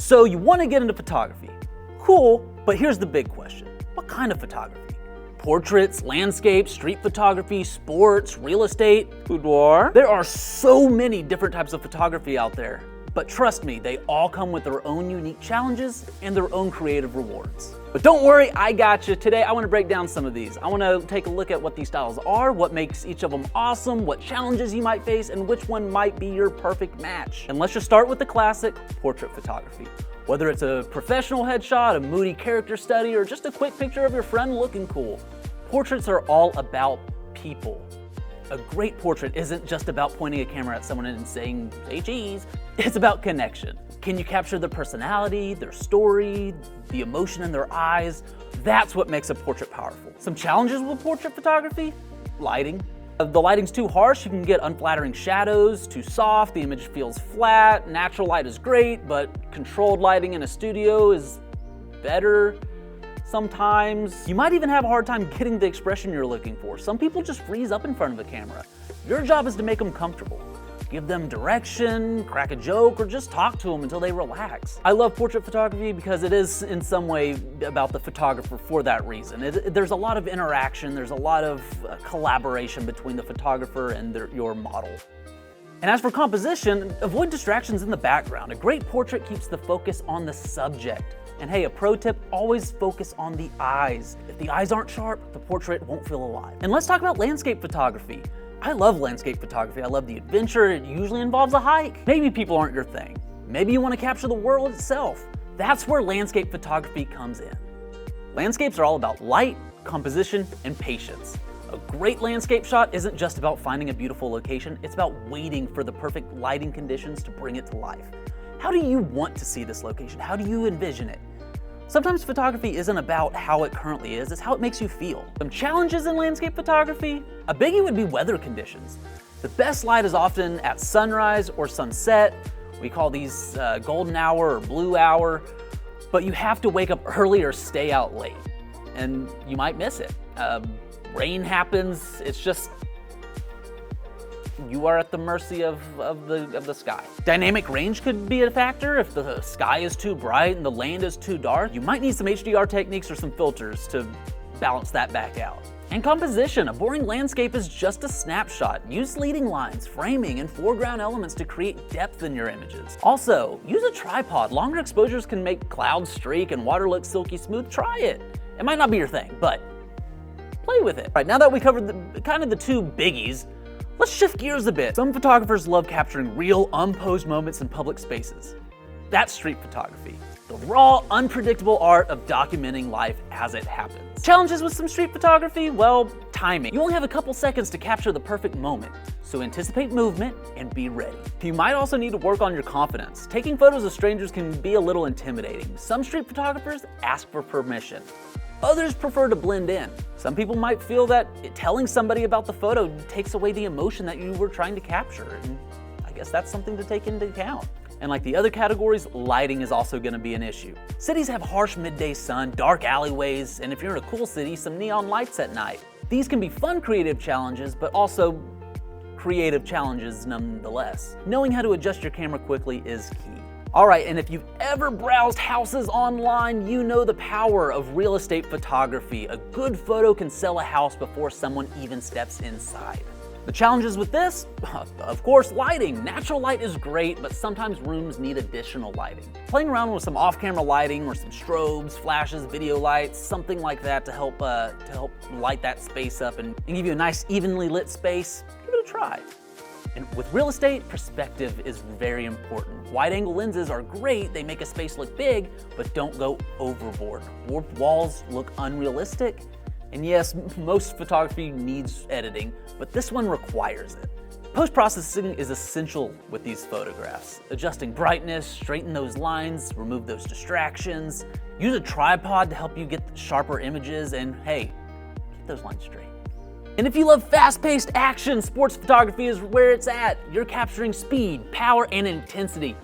So you want to get into photography. Cool, but here's the big question. What kind of photography? Portraits, landscapes, street photography, sports, real estate, boudoir? There are so many different types of photography out there. But trust me, they all come with their own unique challenges and their own creative rewards. But don't worry, I got you. Today I want to break down some of these. I want to take a look at what these styles are, what makes each of them awesome, what challenges you might face, and which one might be your perfect match. And let's just start with the classic portrait photography. Whether it's a professional headshot, a moody character study, or just a quick picture of your friend looking cool, portraits are all about people. A great portrait isn't just about pointing a camera at someone and saying, "Say cheese." It's about connection. Can you capture their personality, their story, the emotion in their eyes? That's what makes a portrait powerful. Some challenges with portrait photography: lighting. If the lighting's too harsh, you can get unflattering shadows. Too soft, the image feels flat. Natural light is great, but controlled lighting in a studio is better. Sometimes you might even have a hard time getting the expression you're looking for. Some people just freeze up in front of a camera. Your job is to make them comfortable. Give them direction, crack a joke, or just talk to them until they relax. I love portrait photography because it is in some way about the photographer for that reason. There's a lot of interaction, there's a lot of collaboration between the photographer and your model. And as for composition, avoid distractions in the background. A great portrait keeps the focus on the subject. And hey, a pro tip, always focus on the eyes. If the eyes aren't sharp, the portrait won't feel alive. And let's talk about landscape photography. I love landscape photography. I love the adventure. It usually involves a hike. Maybe people aren't your thing. Maybe you want to capture the world itself. That's where landscape photography comes in. Landscapes are all about light, composition, and patience. A great landscape shot isn't just about finding a beautiful location, it's about waiting for the perfect lighting conditions to bring it to life. How do you want to see this location? How do you envision it? Sometimes photography isn't about how it currently is, it's how it makes you feel. Some challenges in landscape photography: a biggie would be weather conditions. The best light is often at sunrise or sunset. We call these golden hour or blue hour, but you have to wake up early or stay out late, and you might miss it. Rain happens, it's just, you are at the mercy of the sky. Dynamic range could be a factor. If the sky is too bright and the land is too dark, you might need some HDR techniques or some filters to balance that back out. And composition: a boring landscape is just a snapshot. Use leading lines, framing, and foreground elements to create depth in your images. Also, use a tripod. Longer exposures can make clouds streak and water look silky smooth. Try it. It might not be your thing, but play with it. All right, now that we covered the two biggies, let's shift gears a bit. Some photographers love capturing real, unposed moments in public spaces. That's street photography. The raw, unpredictable art of documenting life as it happens. Challenges with some street photography? Well, timing. You only have a couple seconds to capture the perfect moment, so anticipate movement and be ready. You might also need to work on your confidence. Taking photos of strangers can be a little intimidating. Some street photographers ask for permission. Others prefer to blend in. Some people might feel that telling somebody about the photo takes away the emotion that you were trying to capture, and I guess that's something to take into account. And like the other categories, lighting is also going to be an issue. Cities have harsh midday sun, dark alleyways, and if you're in a cool city, some neon lights at night. These can be fun creative challenges, but also creative challenges nonetheless. Knowing how to adjust your camera quickly is key. All right, and if you've ever browsed houses online, you know the power of real estate photography. A good photo can sell a house before someone even steps inside. The challenges with this? Of course, lighting. Natural light is great, but sometimes rooms need additional lighting. Playing around with some off-camera lighting or some strobes, flashes, video lights, something like that to help light that space up and give you a nice evenly lit space, give it a try. And with real estate, perspective is very important. Wide-angle lenses are great, they make a space look big, but don't go overboard. Warped walls look unrealistic. And yes, most photography needs editing, but this one requires it. Post-processing is essential with these photographs. Adjusting brightness, straighten those lines, remove those distractions, use a tripod to help you get sharper images, and hey, keep those lines straight. And if you love fast-paced action, sports photography is where it's at. You're capturing speed, power, and intensity,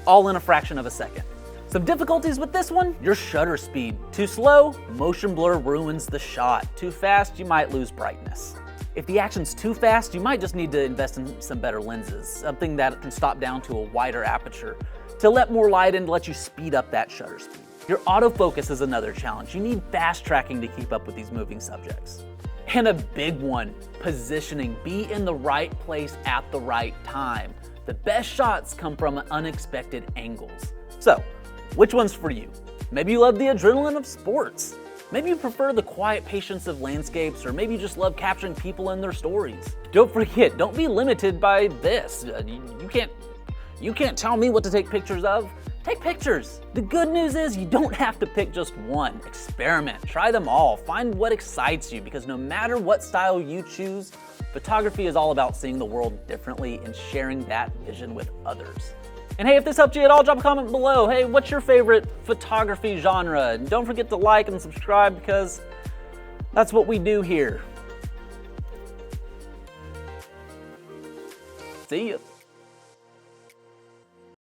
all in a fraction of a second. Some difficulties with this one: your shutter speed. Too slow, motion blur ruins the shot. Too fast, you might lose brightness. If the action's too fast, you might just need to invest in some better lenses, something that can stop down to a wider aperture to let more light in to let you speed up that shutter speed. Your autofocus is another challenge. You need fast tracking to keep up with these moving subjects. And a big one, positioning. Be in the right place at the right time. The best shots come from unexpected angles. So, which one's for you? Maybe you love the adrenaline of sports. Maybe you prefer the quiet patience of landscapes, or maybe you just love capturing people and their stories. Don't forget, don't be limited by this. You can't tell me what to take pictures of. Take pictures. The good news is you don't have to pick just one. Experiment, try them all, find what excites you, because no matter what style you choose, photography is all about seeing the world differently and sharing that vision with others. And hey, if this helped you at all, drop a comment below. Hey, what's your favorite photography genre? And don't forget to like and subscribe, because that's what we do here. See ya.